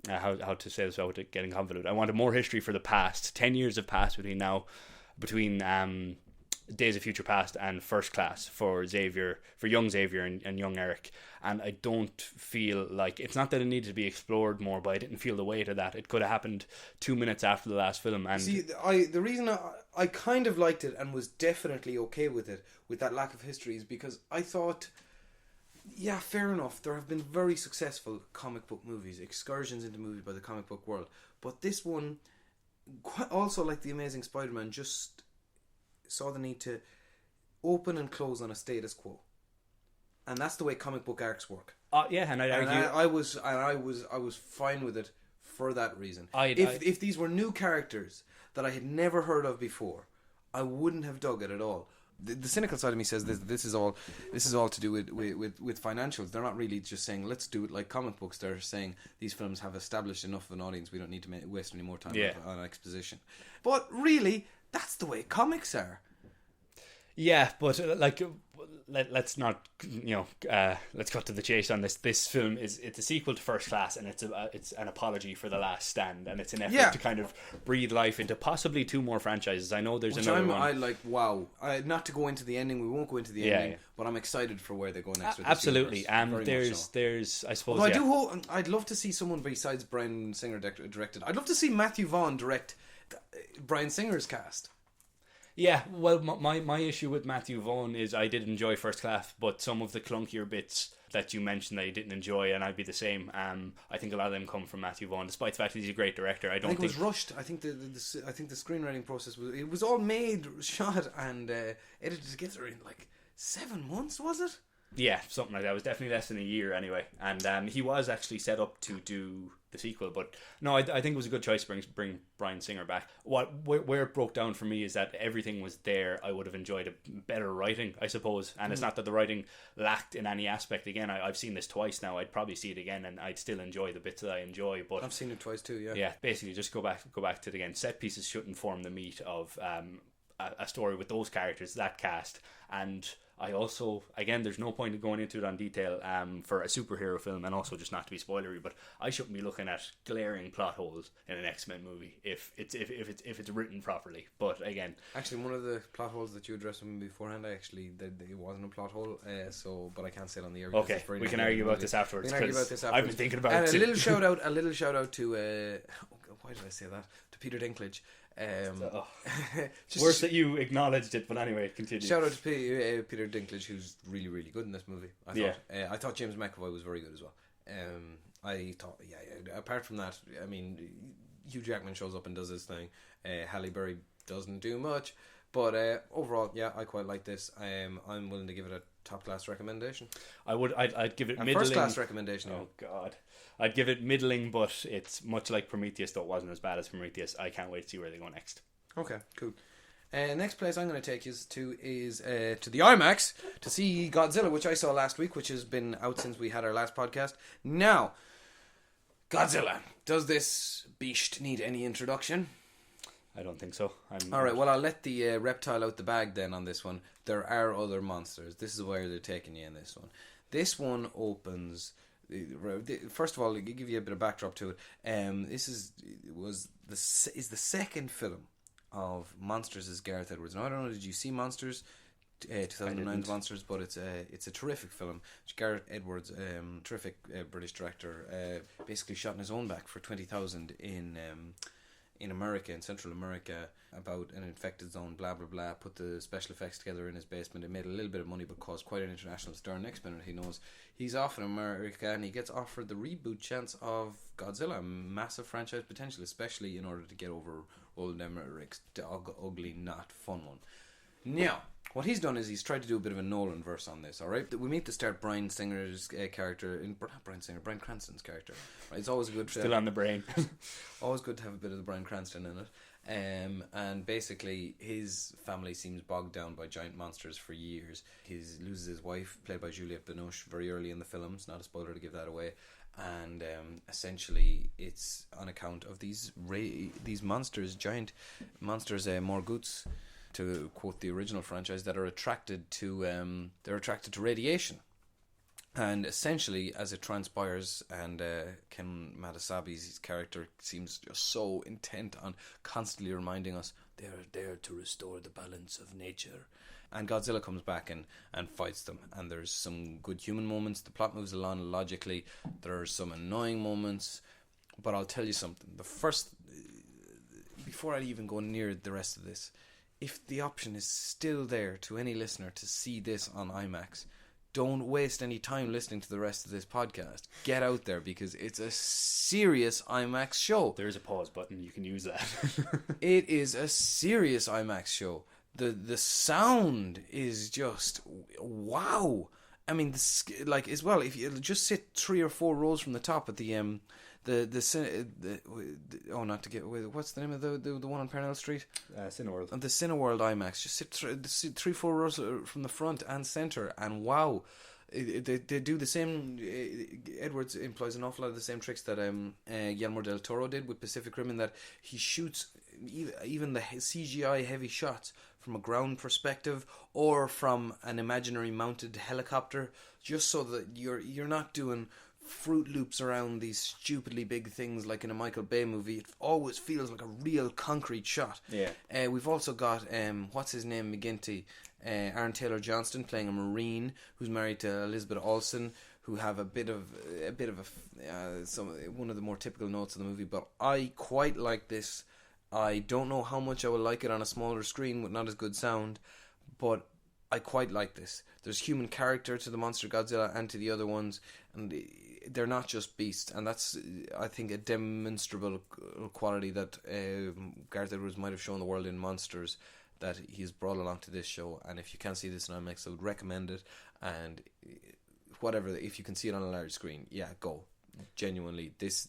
how to say this without it getting convoluted. I wanted more history for the past. 10 years have passed between Days of Future Past and First Class for young Xavier and young Eric, and I don't feel like, it's not that it needed to be explored more, but I didn't feel the weight of that. It could have happened 2 minutes after the last film. And see, the reason I kind of liked it and was definitely okay with it, with that lack of history, is because I thought, yeah, fair enough, there have been very successful comic book movies, excursions into movies by the comic book world, but this one, also like The Amazing Spider-Man, just saw the need to open and close on a status quo, and that's the way comic book arcs work. And I'd argue I was fine with it for that reason. If these were new characters that I had never heard of before, I wouldn't have dug it at all. The cynical side of me says this is all to do with financials. They're not really just saying let's do it like comic books. They're saying these films have established enough of an audience. We don't need to waste any more time on exposition. But really, that's the way comics are. Yeah, but let's not, let's cut to the chase on this. This film it's a sequel to First Class, and it's an apology for The Last Stand, and it's an effort to kind of breathe life into possibly 2 more franchises. I know there's another one. Not to go into the ending. We won't go into the ending, but I'm excited for where they go next. With Absolutely. This there's I suppose. Although I do hope, I'd love to see someone besides Bryan Singer directed. I'd love to see Matthew Vaughn direct Bryan Singer's cast. Yeah, well, my issue with Matthew Vaughn is I did enjoy First Class, but some of the clunkier bits that you mentioned that I didn't enjoy, and I'd be the same. I think a lot of them come from Matthew Vaughn, despite the fact that he's a great director. I think it was rushed. I think the screenwriting process was all made, shot, and edited together in like 7 months. Was it? Yeah, something like that. It was definitely less than a year anyway. And he was actually set up to do the sequel, but no, I think it was a good choice to bring Bryan Singer back. Where it broke down for me is that everything was there. I would have enjoyed a better writing, I suppose. And it's not that the writing lacked in any aspect. Again, I've seen this twice now. I'd probably see it again, and I'd still enjoy the bits that I enjoy. But I've seen it twice too. Yeah. Yeah, basically, just go back to it again. Set pieces shouldn't form the meat of a story with those characters, that cast, and I also, again, there's no point in going into it on detail for a superhero film, and also just not to be spoilery, but I shouldn't be looking at glaring plot holes in an X-Men movie if it's written properly. But again, actually, one of the plot holes that you addressed with me beforehand, it wasn't a plot hole. But I can't say it on the air. Okay, we can argue about this afterwards. I've been thinking about it. A little shout out to why did I say that? To Peter Dinklage. Worse that you acknowledged it, but anyway, continue. Shout out to Peter Dinklage, who's really, really good in this movie. I thought James McAvoy was very good as well. I thought, apart from that, I mean, Hugh Jackman shows up and does his thing. Halle Berry doesn't do much, but overall, I quite like this. I'm willing to give it a top class recommendation. I'd give it middling. First class recommendation. Oh God. I'd give it middling, but it's much like Prometheus, though it wasn't as bad as Prometheus. I can't wait to see where they go next. Okay, cool. Next place I'm going to take you to is to the IMAX to see Godzilla, which I saw last week, which has been out since we had our last podcast. Now, Godzilla. Does this beast need any introduction? I don't think so. Alright, well, I'll let the reptile out the bag then on this one. There are other monsters. This is where they're taking you in this one. This one opens... First of all, to give you a bit of backdrop to it, this is the second film of Monsters as Gareth Edwards. Now, I don't know, did you see Monsters? 2009's Monsters, but it's a terrific film. Gareth Edwards, terrific British director, basically shot in his own back for 20,000 in America, in Central America, about an infected zone, blah blah blah. Put the special effects together in his basement. It made a little bit of money, but caused quite an international stir. Next minute, he knows he's off in America, and he gets offered the reboot chance of Godzilla, a massive franchise potential, especially in order to get over Roland Emmerich's ugly, not fun one. Now, what he's done is he's tried to do a bit of a Nolan verse on this, alright? We meet to start Bryan Singer's character, not Bryan Singer, Bryan Cranston's character. Right? It's always good Still on the brain. Always good to have a bit of the Bryan Cranston in it. And basically, his family seems bogged down by giant monsters for years. He loses his wife, played by Juliette Binoche, very early in the film. It's not a spoiler to give that away. And essentially, it's on account of these monsters, giant monsters, Morgoots, to quote the original franchise, that are attracted to radiation. And essentially, as it transpires, and Ken Matasabi's character seems just so intent on constantly reminding us they are there to restore the balance of nature. And Godzilla comes back and fights them. And there's some good human moments. The plot moves along logically. There are some annoying moments. But I'll tell you something. Before I even go near the rest of this, if the option is still there to any listener to see this on IMAX, don't waste any time listening to the rest of this podcast. Get out there, because it's a serious IMAX show. There's a pause button. You can use that. It is a serious IMAX show. The sound is just wow. I mean, as well, if you just sit 3 or 4 rows from the top at not to get away. What's the name of the one on Parnell Street? Cineworld. The Cineworld IMAX. Just sit 3-4 rows from the front and centre, and wow, they do the same. Edwards employs an awful lot of the same tricks that Guillermo del Toro did with Pacific Rim, in that he shoots even the CGI heavy shots from a ground perspective or from an imaginary mounted helicopter, just so that you're not doing Fruit Loops around these stupidly big things like in a Michael Bay movie. It always feels like a real concrete shot. Yeah. We've also got what's his name, McGinty, Aaron Taylor Johnston playing a Marine who's married to Elizabeth Olsen, who have a bit of one of the more typical notes of the movie. But I quite like this. I don't know how much I will like it on a smaller screen with not as good sound, but I quite like this. There's human character to the monster Godzilla and to the other ones, and they're not just beasts, and that's, I think, a demonstrable quality that Gareth Edwards might have shown the world in Monsters, that he's brought along to this show. And if you can't see this in IMAX, I would recommend it. And whatever, if you can see it on a large screen, yeah, go. Genuinely, this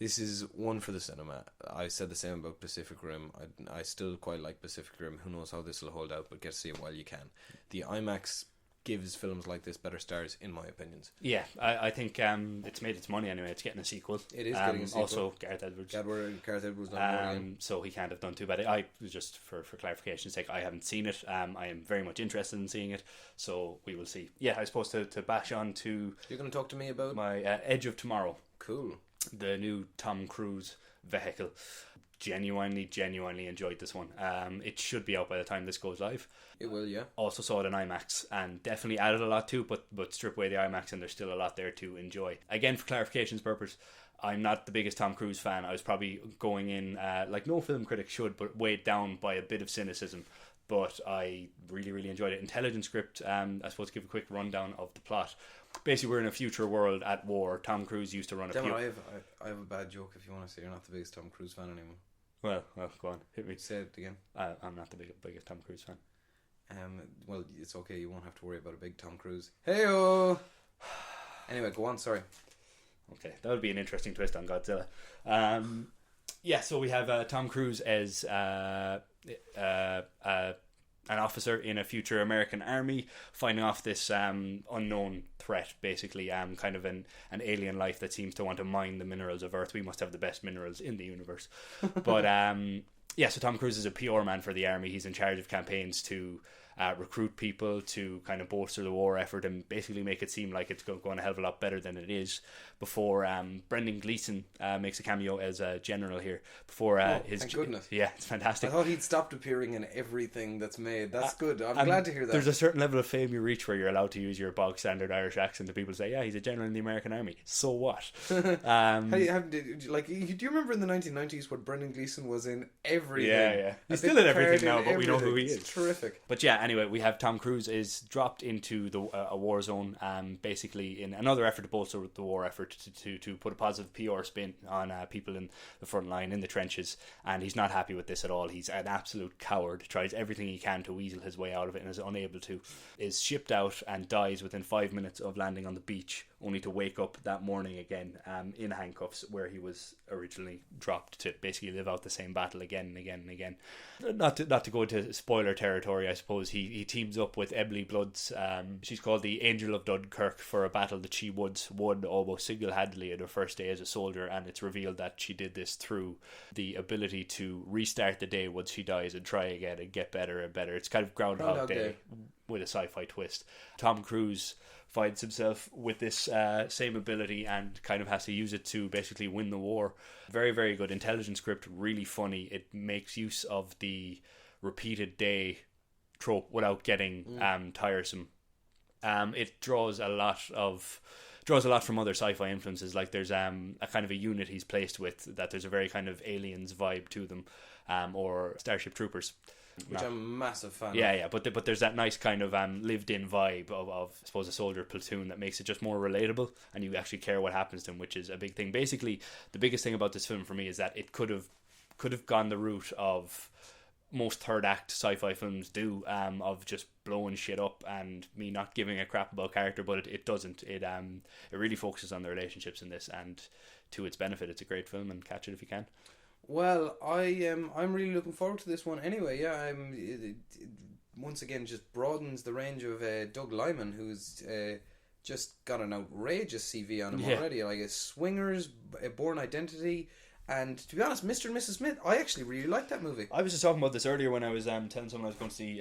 is one for the cinema. I said the same about Pacific Rim. I still quite like Pacific Rim. Who knows how this will hold out, but get to see it while you can. The IMAX gives films like this better stars, in my opinions. Yeah, I think it's made its money anyway. It's getting a sequel. It is getting a sequel. Also, Gareth Edwards. Gareth Edwards not so he can't have done too bad. I just for clarification's sake, I haven't seen it. I am very much interested in seeing it, so we will see. Yeah, I suppose to bash on to... You're going to talk to me about? My Edge of Tomorrow. Cool. The new Tom Cruise vehicle. Genuinely enjoyed this one. It should be out by the time this goes live. It will, yeah. Also saw it in IMAX and definitely added a lot to it, but strip away the IMAX and there's still a lot there to enjoy. Again, for clarification's purpose, I'm not the biggest Tom Cruise fan. I was probably going in, like no film critic should, but weighed down by a bit of cynicism. But I really enjoyed it. Intelligent script. I suppose to give a quick rundown of the plot. Basically, we're in a future world at war. Tom Cruise used to run a few... I have a bad joke if you want to say you're not the biggest Tom Cruise fan anymore. Well, go on. Hit me. Say it again. I'm not the biggest Tom Cruise fan. Well, it's okay. You won't have to worry about a big Tom Cruise. Hey-oh! Anyway, go on. Sorry. Okay, that would be an interesting twist on Godzilla. Yeah, so we have Tom Cruise as an an officer in a future American army, fighting off this unknown threat, basically, kind of an alien life that seems to want to mine the minerals of Earth. We must have the best minerals in the universe. But so Tom Cruise is a PR man for the army. He's in charge of campaigns to recruit people, to kind of bolster the war effort and basically make it seem like it's going a hell of a lot better than it is, before Brendan Gleeson makes a cameo as a general here. Before his... Thank goodness. Yeah, it's fantastic. I thought he'd stopped appearing in everything that's made. That's good. I'm glad to hear that. There's a certain level of fame you reach where you're allowed to use your bog standard Irish accent, and people say, yeah, he's a general in the American army. So what? Do you remember in the 1990s when Brendan Gleeson was in everything? Yeah. He's still in everything now, but we know who he is. It's terrific. But yeah, anyway, we have Tom Cruise is dropped into a war zone, basically in another effort to bolster the war effort, to put a positive PR spin on people in the front line, in the trenches, and he's not happy with this at all. He's an absolute coward, tries everything he can to weasel his way out of it and is unable to, is shipped out and dies within 5 minutes of landing on the beach, only to wake up that morning again in handcuffs where he was originally dropped, to basically live out the same battle again and again and again. Not to go into spoiler territory, I suppose, he teams up with Emily Blunt's, she's called the Angel of Dunkirk, for a battle that she won almost single-handedly in her first day as a soldier, and it's revealed that she did this through the ability to restart the day once she dies and try again and get better and better. It's kind of Groundhog Day with a sci-fi twist. Tom Cruise finds himself with this same ability and kind of has to use it to basically win the war. Very, very good. Intelligent script, really funny. It makes use of the repeated day trope without getting tiresome. It draws a lot from other sci-fi influences. Like there's a kind of a unit he's placed with that there's a very kind of Aliens vibe to them, or Starship Troopers, which I'm a massive fan of. Yeah, but there's that nice kind of lived-in vibe of I suppose a soldier platoon that makes it just more relatable, and you actually care what happens to them, which is a big thing. Basically, the biggest thing about this film for me is that it could have gone the route of most third act sci-fi films do, of just blowing shit up and me not giving a crap about character, but it doesn't. It really focuses on the relationships in this, and to its benefit, it's a great film, and catch it if you can. Well, I'm really looking forward to this one anyway. Yeah, it once again just broadens the range of Doug Liman, who's just got an outrageous CV on him already. Like Swingers, Born Identity, and to be honest, Mr. and Mrs. Smith, I actually really like that movie. I was just talking about this earlier when I was telling someone I was going to see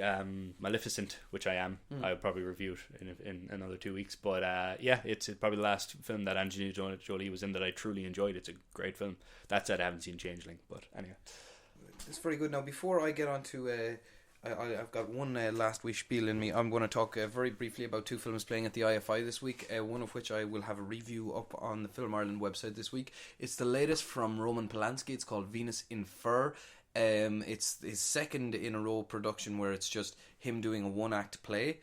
Maleficent, which I am. I'll probably review it in another 2 weeks. But it's probably the last film that Angelina Jolie was in that I truly enjoyed. It's a great film. That said, I haven't seen Changeling, but anyway. It's very good. Now, before I get on to... I've got one last wee spiel in me. I'm going to talk very briefly about two films playing at the IFI this week, one of which I will have a review up on the Film Ireland website this week. It's the latest from Roman Polanski. It's called Venus in Fur. It's his second in a row production where it's just him doing a one-act play,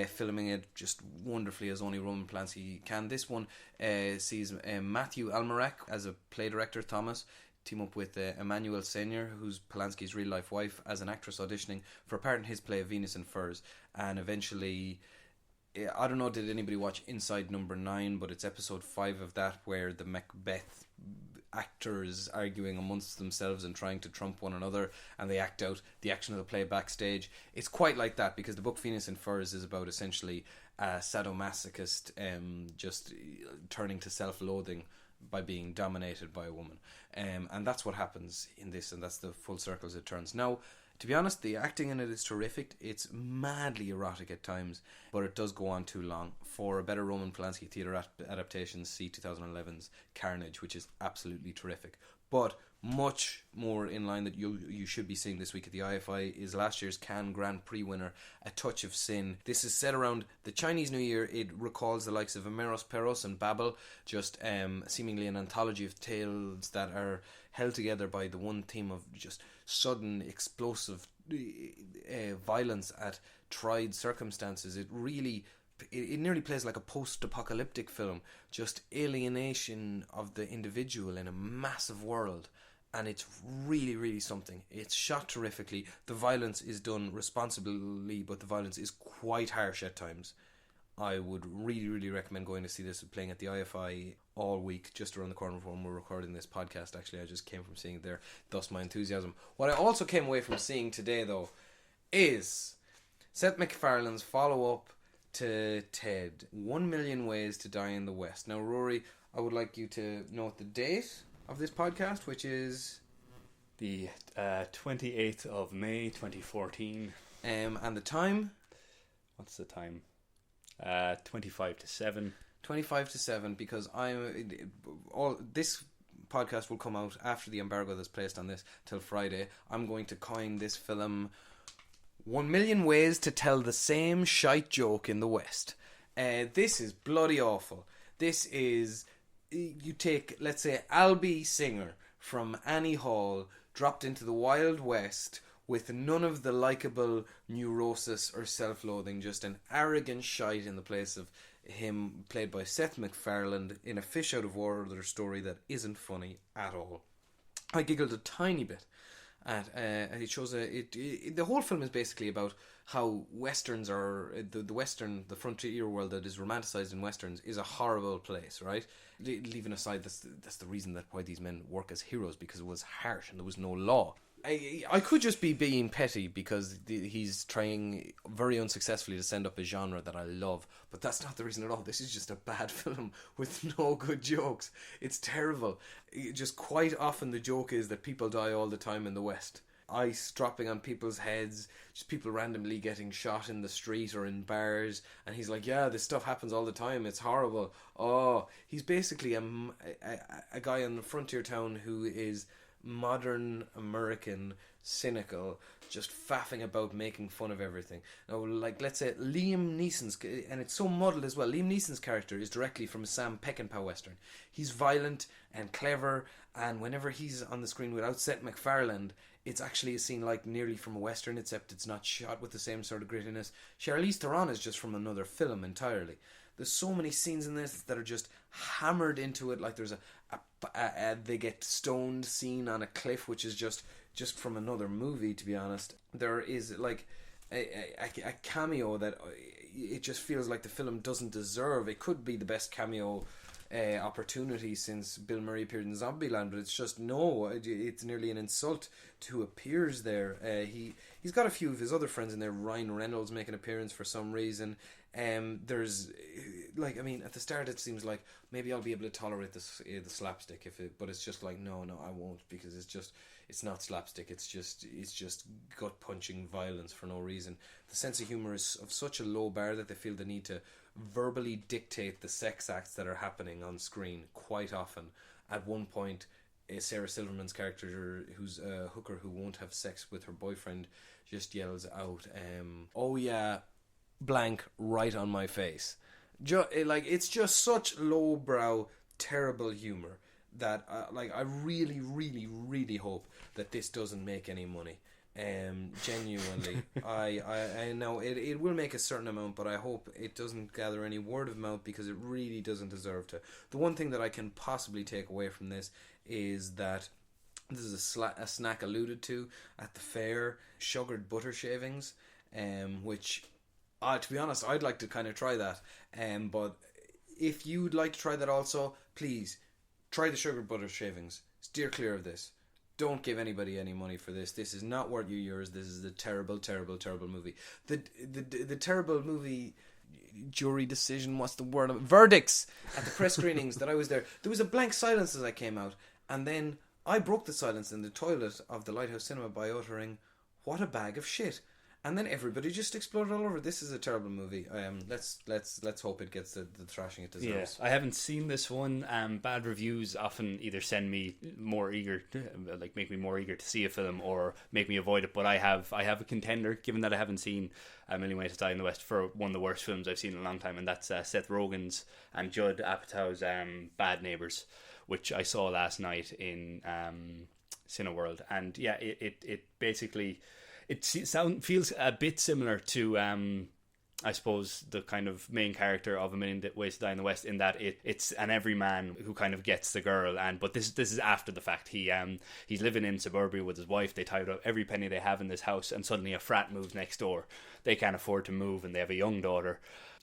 filming it just wonderfully as only Roman Polanski can. This one sees Matthew Almarac as a play director, Thomas, team up with Emmanuelle Senior, who's Polanski's real life wife, as an actress auditioning for a part in his play Venus in Furs. And eventually, I don't know, did anybody watch Inside Number 9, but it's episode 5 of that, where the Macbeth actors arguing amongst themselves and trying to trump one another, and they act out the action of the play backstage. It's quite like that, because the book Venus in Furs is about essentially a sadomasochist just turning to self-loathing by being dominated by a woman, and that's what happens in this, and that's the full circles it turns. Now, to be honest, the acting in it is terrific. It's madly erotic at times, but it does go on too long. For a better Roman Polanski theatre adaptation, see 2011's Carnage, which is absolutely terrific. But much more in line that you should be seeing this week at the IFI is last year's Cannes Grand Prix winner, A Touch of Sin. This is set around the Chinese New Year. It recalls the likes of Emeros Peros and Babel, just seemingly an anthology of tales that are held together by the one theme of just sudden explosive violence at tried circumstances. It nearly plays like a post-apocalyptic film, just alienation of the individual in a massive world, and it's really, really something. It's shot terrifically. The violence is done responsibly, but the violence is quite harsh at times. I would really, really recommend going to see this, playing at the IFI all week, just around the corner from when we're recording this podcast. Actually, I just came from seeing it there, thus my enthusiasm. What I also came away from seeing today, though, is Seth MacFarlane's follow-up to Ted, 1 Million Ways to Die in the West. Now, Rory, I would like you to note the date of this podcast, which is... The 28th of May 2014. And the time? What's the time? 25 to 7. 25 to 7, because this podcast will come out after the embargo that's placed on this till Friday. I'm going to coin this film 1 Million Ways to Tell the Same Shite Joke in the West. This is bloody awful. This is... You take, let's say, Albie Singer from Annie Hall, dropped into the Wild West with none of the likeable neurosis or self-loathing, just an arrogant shite in the place of him, played by Seth MacFarlane, in a fish out of water story that isn't funny at all. I giggled a tiny bit at it shows the whole film is basically about how westerns are the frontier world that is romanticized in westerns is a horrible place, right? Leaving aside that's the reason that why these men work as heroes, because it was harsh and there was no law. I could just be being petty because he's trying very unsuccessfully to send up a genre that I love, but that's not the reason at all. This is just a bad film with no good jokes. It's terrible. Just quite often the joke is that people die all the time in the West. Ice dropping on people's heads, just people randomly getting shot in the street or in bars, and he's like, yeah, this stuff happens all the time, it's horrible. Oh, he's basically a guy in a frontier town who is modern American, cynical, just faffing about, making fun of everything. Now, like, let's say Liam Neeson's, and it's so muddled as well, Liam Neeson's character is directly from a Sam Peckinpah western. He's violent and clever, and whenever he's on the screen without Seth MacFarlane, it's actually a scene like nearly from a western, except it's not shot with the same sort of grittiness. Charlize Theron is just from another film entirely. There's so many scenes in this that are just hammered into it, like there's they get stoned scene on a cliff, which is just from another movie, to be honest. There is like a cameo that it just feels like the film doesn't deserve. It could be the best cameo opportunity since Bill Murray appeared in Zombieland, but it's just it's nearly an insult to who appears there. He's got a few of his other friends in there. Ryan Reynolds make an appearance for some reason. There's at the start it seems like maybe I'll be able to tolerate the slapstick but it's just like no I won't, because it's not slapstick, it's just gut punching violence for no reason. The sense of humor is of such a low bar that they feel the need to verbally dictate the sex acts that are happening on screen quite often. At one point, Sarah Silverman's character, who's a hooker who won't have sex with her boyfriend, just yells out, oh yeah, blank, right on my face. It's just such lowbrow, terrible humor that I really, really, really hope that this doesn't make any money. Genuinely, I know it will make a certain amount, but I hope it doesn't gather any word of mouth, because it really doesn't deserve to. The one thing that I can possibly take away from this is that this is a snack alluded to at the fair, sugared butter shavings, which, to be honest, I'd like to kind of try that. But if you'd like to try that also, please try the sugared butter shavings. Steer clear of this. Don't give anybody any money for this. This is not worth yours. This is a terrible, terrible, terrible movie. The terrible movie jury decision, what's the word? Verdicts at the press screenings that I was there. There was a blank silence as I came out, and then I broke the silence in the toilet of the Lighthouse Cinema by uttering, "What a bag of shit." And then everybody just exploded all over. This is a terrible movie. Let's hope it gets the thrashing it deserves. Yeah, I haven't seen this one. Bad reviews often either send me more eager, make me more eager to see a film, or make me avoid it. But I have a contender, given that I haven't seen A Million Ways to Die in the West, for one of the worst films I've seen in a long time, and that's Seth Rogen's and Judd Apatow's Bad Neighbours, which I saw last night in Cineworld. And yeah, it basically... feels a bit similar to I suppose, the kind of main character of A Million Ways to Die in the West, in that it's an everyman who kind of gets the girl, but this is after the fact. He's living in suburbia with his wife. They tied up every penny they have in this house, and suddenly a frat moves next door. They can't afford to move, and they have a young daughter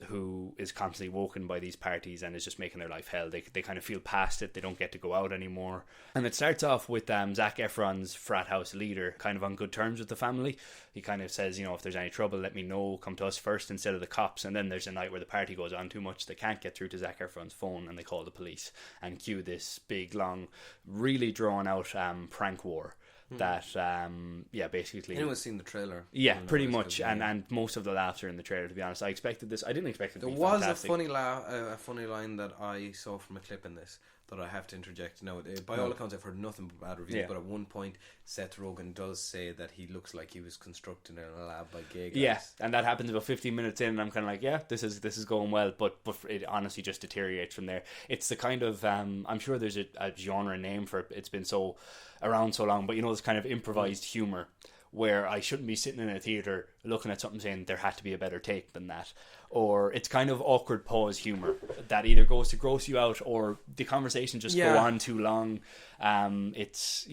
who is constantly woken by these parties and is just making their life hell. They kind of feel past it. They don't get to go out anymore. And it starts off with Zac Efron's frat house leader kind of on good terms with the family. He kind of says, if there's any trouble, let me know, come to us first instead of the cops. And then there's a night where the party goes on too much. They can't get through to Zac Efron's phone, and they call the police and cue this big, long, really drawn out prank war. That basically anyone's seen the trailer, pretty much, and most of the laughs are in the trailer, to be honest. I didn't expect it to be fantastic. A funny line that I saw from a clip in this that I have to interject. Now, by all accounts, I've heard nothing but bad reviews, but at one point Seth Rogen does say that he looks like he was constructed in a lab by gay guys. Yeah, and that happens about 15 minutes in, and I'm kind of like, this is going well, but it honestly just deteriorates from there. It's the kind of I'm sure there's a genre name for it. It's been around so long, but this kind of improvised humor where I shouldn't be sitting in a theatre looking at something saying there had to be a better take than that. Or it's kind of awkward pause humour that either goes to gross you out or the conversation just go on too long. It's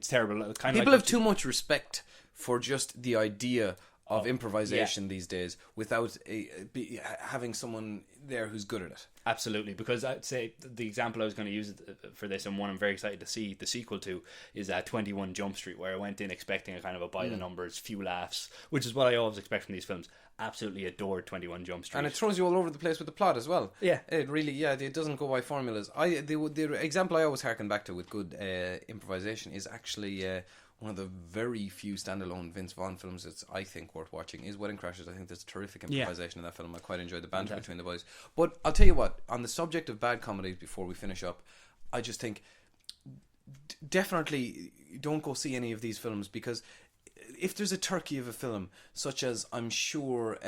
terrible. People have too much respect for just the idea of improvisation these days without having someone there who's good at it. Absolutely, because I'd say the example I was going to use for this, and one I'm very excited to see the sequel to, is 21 Jump Street, where I went in expecting a kind of a by the numbers, few laughs, which is what I always expect from these films. Absolutely adored 21 Jump Street. And it throws you all over the place with the plot as well. Yeah. It really, it doesn't go by formulas. The example I always harken back to with good improvisation is actually one of the very few standalone Vince Vaughn films that's, I think, worth watching is Wedding Crashers. I think there's terrific improvisation in that film. I quite enjoyed the banter between the boys. But I'll tell you what, on the subject of bad comedies, before we finish up, I just think definitely don't go see any of these films, because if there's a turkey of a film, such as I'm sure,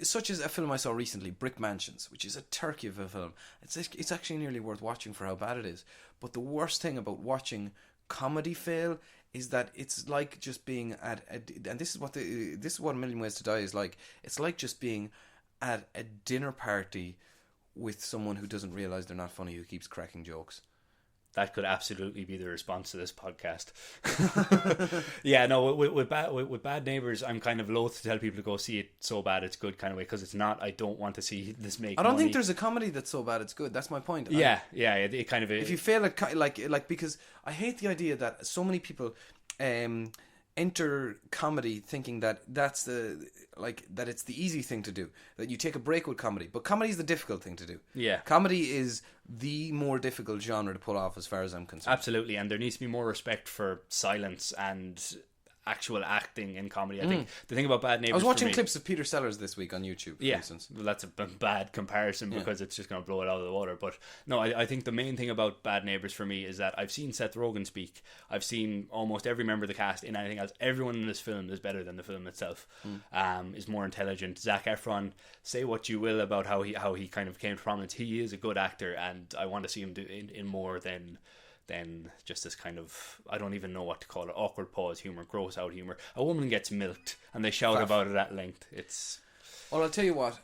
such as a film I saw recently, Brick Mansions, which is a turkey of a film, it's actually nearly worth watching for how bad it is. But the worst thing about watching comedy fail is that it's like just being at and this is what A Million Ways to Die is like. It's like just being at a dinner party with someone who doesn't realise they're not funny, who keeps cracking jokes. That could absolutely be the response to this podcast. With Bad Neighbours, I'm kind of loath to tell people to go see it so bad it's good kind of way, because it's not. I don't want to see this make. I don't money. think there's a comedy that's so bad it's good. That's my point. It kind of. If you fail at like because I hate the idea that so many people enter comedy thinking that that's that it's the easy thing to do, that you take a break with comedy, but comedy is the difficult thing to do. Comedy is the more difficult genre to pull off as far as I'm concerned. Absolutely, and there needs to be more respect for silence and actual acting in comedy. I think the thing about Bad Neighbours, I was watching clips of Peter Sellers this week on YouTube, for instance. Well, that's a bad comparison because it's just going to blow it out of the water. But no, I think the main thing about Bad Neighbours for me is that I've seen Seth Rogen speak. I've seen almost every member of the cast in anything else. Everyone in this film is better than the film itself. Is more intelligent. Zac Efron, say what you will about how he kind of came to prominence. He is a good actor, and I want to see him do in more than just this kind of, I don't even know what to call it, awkward pause humour, gross out humour. A woman gets milked and they shout about it at length. It's... Well, I'll tell you what,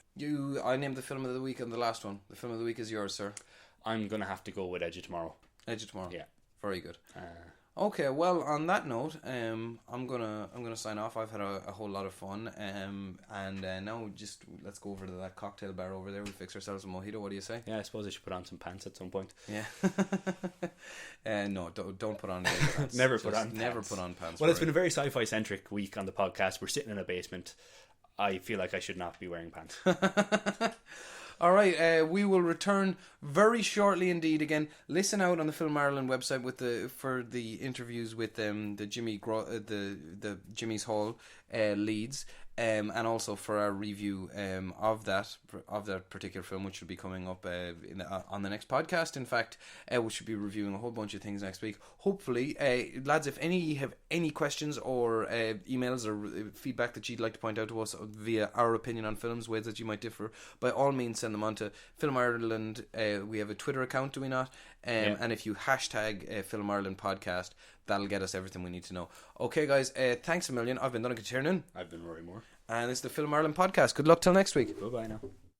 I named the film of the week on the last one. The film of the week is yours, sir. I'm going to have to go with Edge of Tomorrow. Edge of Tomorrow? Yeah. Very good. Okay, well, on that note, I'm gonna sign off. I've had a whole lot of fun, and now just let's go over to that cocktail bar over there. We fix ourselves a mojito. What do you say? Yeah, I suppose I should put on some pants at some point. Yeah. No, don't put on any pants. Never put on pants. Well, it's been a very sci-fi centric week on the podcast. We're sitting in a basement. I feel like I should not be wearing pants. All right, we will return very shortly indeed. Again, listen out on the Film Ireland website for the interviews with the Jimmy's Hall leads, and also for our review of that particular film, which will be coming up on the next podcast. In fact, we should be reviewing a whole bunch of things next week. Hopefully, lads, if you have any questions or emails or feedback that you'd like to point out to us via our opinion on films, ways that you might differ, by all means send them on to Film Ireland. We have a Twitter account, do we not? And if you hashtag Film Ireland podcast, that'll get us everything we need to know. Okay, guys, thanks a million. I've been Donnchadh Tiernan. I've been Rory Moore. And it's the Film Ireland podcast. Good luck till next week. Bye-bye now.